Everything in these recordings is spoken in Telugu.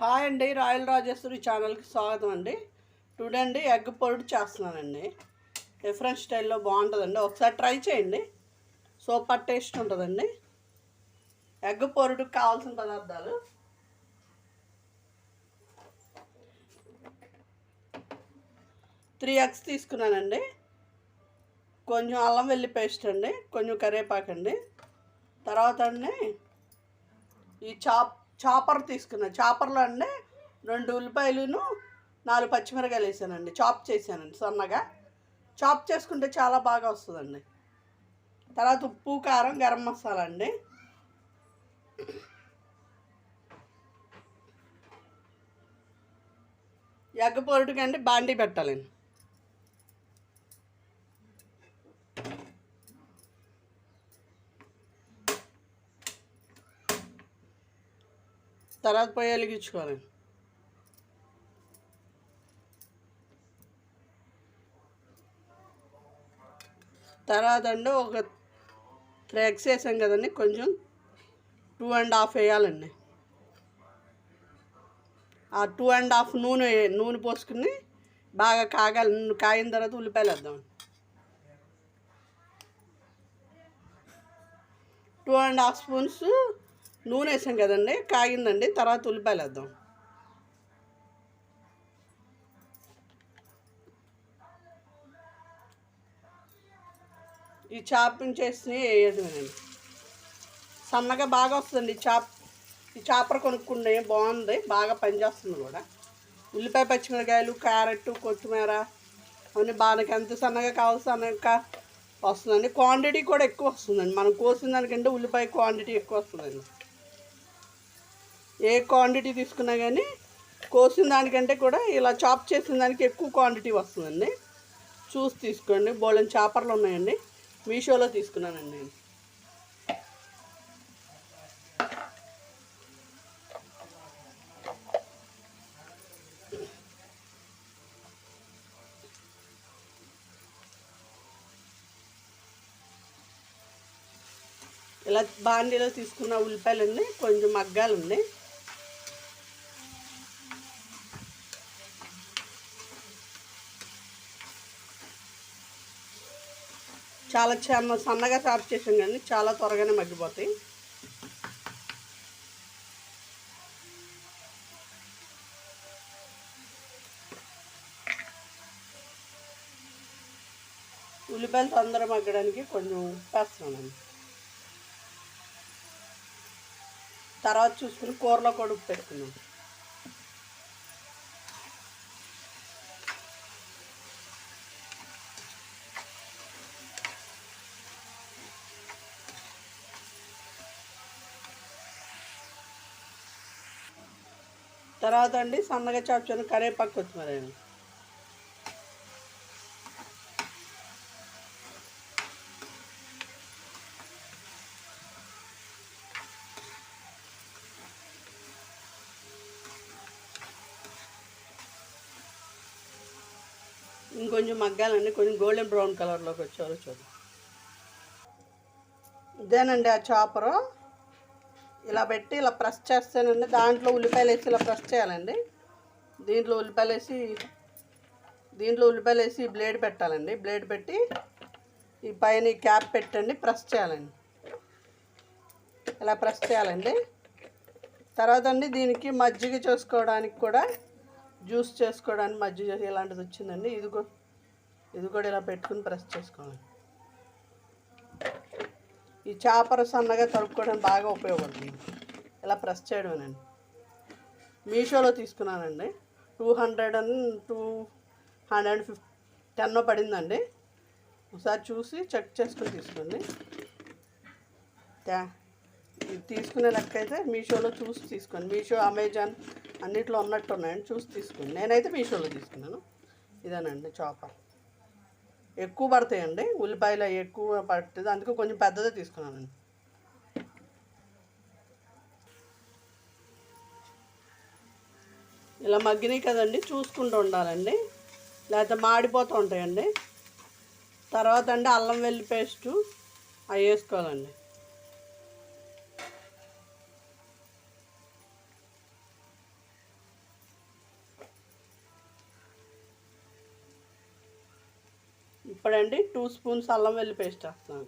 హాయ్ అండి, రాయల్ రాజేశ్వరి ఛానల్కి స్వాగతం అండి. టుడే అండి ఎగ్ పొరుటు చేస్తున్నానండి. డిఫరెంట్ స్టైల్లో బాగుంటుందండి, ఒకసారి ట్రై చేయండి. సూపర్ టేస్ట్ ఉంటుందండి. ఎగ్ పొరుటుకు కావాల్సిన పదార్థాలు: 3 eggs తీసుకున్నానండి, కొంచెం అల్లం వెల్లి పేస్ట్ అండి, కొంచెం కరివేపాకు అండి. తర్వాత అండి ఈ చాపర్ తీసుకున్నాను. చాపర్లో అండి 2 ఉల్లిపాయలును 4 పచ్చిమిరకాయలు వేసానండి. చాప్ చేశానండి సన్నగా. చాప్ చేసుకుంటే చాలా బాగా వస్తుందండి. తర్వాత ఉప్పు, కారం, గరం మసాలా అండి. ఎగ్ పొరుటుకండి బాండీ పెట్టాలండి. తర్వాత పొయ్యి వెలిగించుకోవాలండి. తర్వాత అండి ఒక 3 eggs వేసాం కదండి, కొంచెం 2.5 వేయాలండి. ఆ 2.5 నూనె పోసుకుని బాగా కాగిన తర్వాత ఉల్లిపాయలు వేద్దాం. 2.5 స్పూన్స్ నూనె వేసాం కదండి, కాగిందండి. తర్వాత ఉల్లిపాయలు వేద్దాం. ఈ చాపింగ్ చేసి వేయడమేనండి. సన్నగా బాగా వస్తుందండి ఈ చాపర్ కొనుక్కుంటే బాగుంది, బాగా పనిచేస్తుంది కూడా. ఉల్లిపాయ, పచ్చిమిరకాయలు, క్యారెట్, కొత్తిమీర అవన్నీ బాగా ఎంత సన్నగా కావాల్సి అన్నగా వస్తుందండి. క్వాంటిటీ కూడా ఎక్కువ వస్తుందండి. మనం కోసిన దానికంటే ఉల్లిపాయ క్వాంటిటీ ఎక్కువ వస్తుందండి. ఏ క్వాంటిటీ తీసుకున్నా కానీ కోసిన దానికంటే కూడా ఇలా చాప్ చేసిన దానికి ఎక్కువ క్వాంటిటీ వస్తుందండి. చూసి తీసుకోండి. బోలెని చాపర్లు ఉన్నాయండి, మీషోలో తీసుకున్నానండి నేను. ఇలా బాండీలో తీసుకున్న ఉల్లిపాయలన్నీ కొంచెం మగ్గాలండి. చాలా సన్నగా చాప్ చేసాం కానీ చాలా త్వరగానే మగ్గిపోతాయి. ఉల్లిపాయలు తొందరగా మగ్గడానికి కొంచెం వేస్తున్నానండి. తర్వాత చూసుకుని కూరలో కూడా ఉప్పు పెట్టుకున్నాం. తర్వాత అండి సన్నగా చాప్ చేసిన కరివేపాకు, కొత్తిమీర. ఇంకొంచెం మగ్గాలండి, కొంచెం గోల్డెన్ బ్రౌన్ కలర్లోకి వచ్చారో చూద్దాం. ఇదేనండి ఆ చాపరు. ఇలా పెట్టి ఇలా ప్రెస్ చేస్తానండి. దాంట్లో ఉల్లిపాయలు వేసి ఇలా ప్రెస్ చేయాలండి. దీంట్లో ఉల్లిపాయలు వేసి బ్లేడ్ పెట్టాలండి. బ్లేడ్ పెట్టి ఈ పైన క్యాప్ పెట్టండి, ప్రెస్ చేయాలండి. ఇలా ప్రెస్ చేయాలండి. తర్వాత అండి దీనికి మజ్జిగ చేసుకోవడానికి కూడా, జ్యూస్ చేసుకోవడానికి మజ్జిగ ఇలాంటిది వచ్చిందండి. ఇది కూడా ఇలా పెట్టుకుని ప్రెస్ చేసుకోవాలి. ఈ చాపర సన్నగా తరుక్కోవడానికి బాగా ఉపయోగపడుతుంది. ఇలా ప్రెస్ చేయడమేనండి. మీషోలో తీసుకున్నానండి. 210 పడిందండి. ఒకసారి చూసి చెక్ చేసుకుని తీసుకోండి. ఇది తీసుకునే లెక్క అయితే మీషోలో చూసి తీసుకోండి. మీషో, అమెజాన్ అన్నిట్లో ఉన్నట్టు ఉన్నాయండి, చూసి తీసుకోండి. నేనైతే మీషోలో తీసుకున్నాను. ఇదేనండి చాపర్. ఎక్కువ పడతాయండి, ఉల్లిపాయలు ఎక్కువ పడుతుంది, అందుకే కొంచెం పెద్దదే తీసుకున్నానండి. ఇలా మగ్గినాయి కదండి, చూసుకుంటూ ఉండాలండి, లేకపోతే మాడిపోతూ ఉంటాయండి. తర్వాత అండి అల్లం వెల్లి పేస్టు అవి వేసుకోవాలండి. ఇప్పుడండి 2 స్పూన్స్ అల్లం వెల్లుల్లి పేస్ట్ వేస్తున్నాను.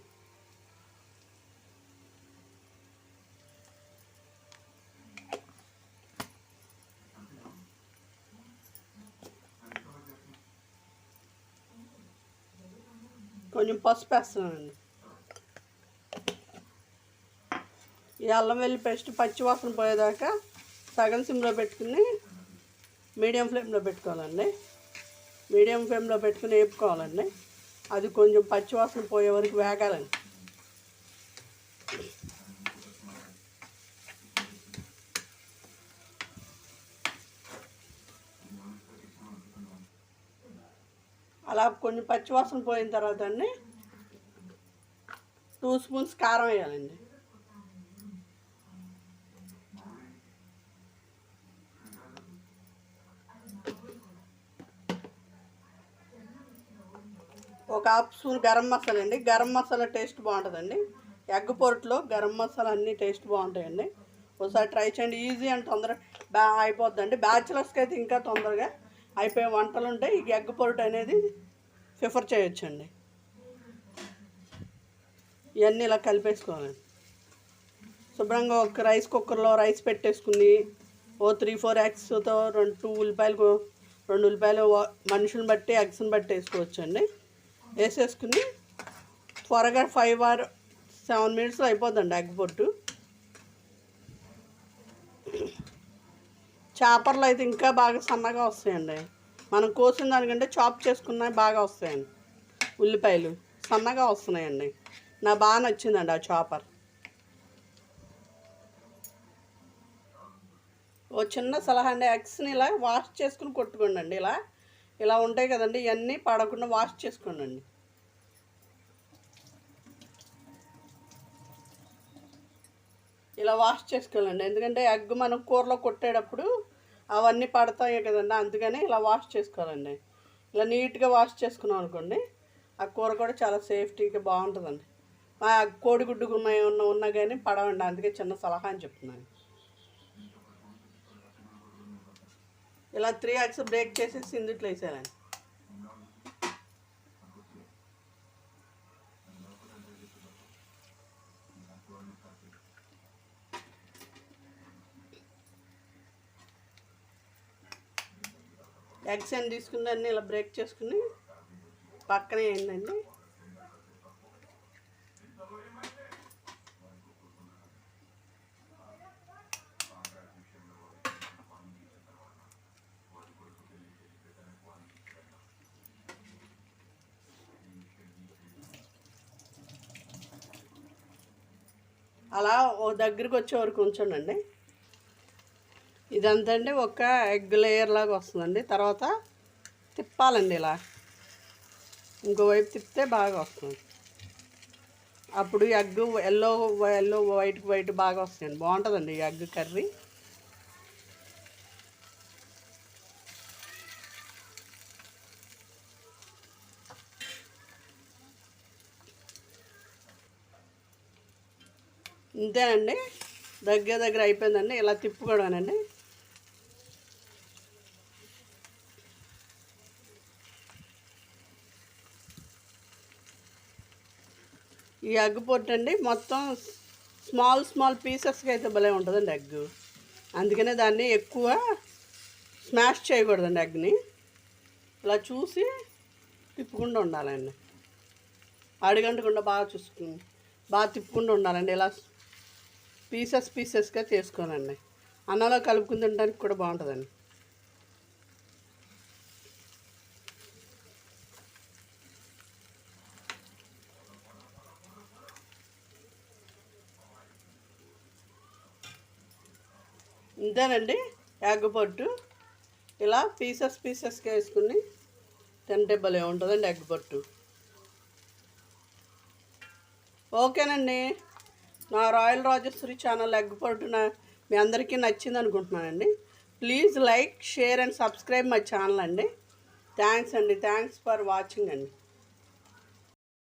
కొంచెం పసుపు వేస్తున్నానండి. ఈ అల్లం వెల్లుల్లి పేస్ట్ పచ్చివాసన పోయేదాకా సగం సిమ్లో పెట్టుకుని మీడియం ఫ్లేమ్లో పెట్టుకోవాలండి. మీడియం ఫ్లేమ్లో పెట్టుకుని వేపుకోవాలండి. అది కొంచెం పచ్చివాసన పోయే వరకు వేగాలండి. అలా కొంచెం పచ్చివాసన పోయిన తర్వాత అండి 2 స్పూన్స్ కారం వేయాలండి. ఒక హాఫ్ స్పూన్ గరం మసాలా అండి. గరం మసాలా టేస్ట్ బాగుంటుందండి. ఎగ్ పొరట్లో గరం మసాలా అన్నీ టేస్ట్ బాగుంటాయండి. ఒకసారి ట్రై చేయండి. ఈజీ అండ్ తొందరగా అయిపోద్దండి. బ్యాచిలర్స్కి అయితే ఇంకా తొందరగా అయిపోయే వంటలు ఉంటాయి. ఈ ఎగ్ పొరటు అనేది ప్రిఫర్ చేయొచ్చండి. ఇవన్నీ ఇలా కలిపేసుకోవాలండి. శుభ్రంగా ఒక రైస్ కుక్కర్లో రైస్ పెట్టేసుకుని 3-4 ఎగ్స్తో 2 ఉల్లిపాయలు మనుషులను బట్టి ఎగ్స్ని బట్టి వేసుకోవచ్చండి. వేసేసుకుని త్వరగా 5 or 7 minutesలో అయిపోద్దండి ఎగ్ పొట్టు. చాపర్లో అయితే ఇంకా బాగా సన్నగా వస్తాయండి. మనం కోసిన దానికంటే చాప్ చేసుకున్నవి బాగా వస్తాయండి. ఉల్లిపాయలు సన్నగా వస్తున్నాయండి. నాకు బాగా నచ్చిందండి ఆ చాపర్. ఓ చిన్న సలహా అండి, ఎగ్స్ని ఇలా వాష్ చేసుకుని కొట్టుకోండి అండి. ఇలా ఉంటాయి కదండి, ఇవన్నీ పడకుండా వాష్ చేసుకోండి అండి. ఇలా వాష్ చేసుకోవాలండి. ఎందుకంటే ఎగ్ మనం కూరలో కొట్టేటప్పుడు అవన్నీ పడతాయి కదండి, అందుకని ఇలా వాష్ చేసుకోవాలండి. ఇలా నీట్గా వాష్ చేసుకున్నాం అనుకోండి, ఆ కూర కూడా చాలా సేఫ్టీగా బాగుంటుందండి. కోడిగుడ్డు ఉన్నా కానీ పడవండి. అందుకే చిన్న సలహా అని చెప్తున్నాను. ఇలా 3 eggs బ్రేక్ చేసేసి ఇందుట్లో వేసేయాలండి. ఎగ్స్ అని తీసుకుని అన్నీ ఇలా బ్రేక్ చేసుకుని పక్కనే వేయండి. అలా ఓ దగ్గరికి వచ్చే వరకు ఉంచండి. ఇదంతా అండి ఒక ఎగ్ లేయర్ లాగా వస్తుందండి. తర్వాత తిప్పాలండి. ఇలా ఇంకోవైపు తిప్పితే బాగా వస్తుంది. అప్పుడు ఎగ్ ఎల్లో వైట్ బాగా వస్తాయండి. బాగుంటుందండి ఈ ఎగ్ కర్రీ. ఇంతేనండి, దగ్గర అయిపోయిందండి. ఇలా తిప్పుకోవడానండి. ఈ ఎగ్ పొట్టు అండి మొత్తం స్మాల్ పీసెస్గా అయితే భలే ఉంటుందండి ఎగ్. అందుకనే దాన్ని ఎక్కువ స్మాష్ చేయకూడదండి. ఎగ్ని ఇలా చూసి తిప్పుకుండా ఉండాలండి. అడుగంటకుండా బాగా చూసుకుని బాగా తిప్పుకుండా ఉండాలండి. ఇలా పీసెస్గా చేసుకోనండి. అన్నంలో కలుపుకుని తినడానికి కూడా బాగుంటుందండి. ఇంతేనండి ఎగ్ పొట్టు. ఇలా పీసెస్గా వేసుకుని తింటే భలే ఉంటుందండి ఎగ్ పొట్టు. ఓకేనండి, నా రాయల్ రాజేశ్వరి ఛానల్ ఎగ్ పొట్టు మీ అందరికీ నచ్చింది అనుకుంటున్నానండి. Please like, share and subscribe my channel అండి. థ్యాంక్స్ ఫర్ వాచింగ్ అండి.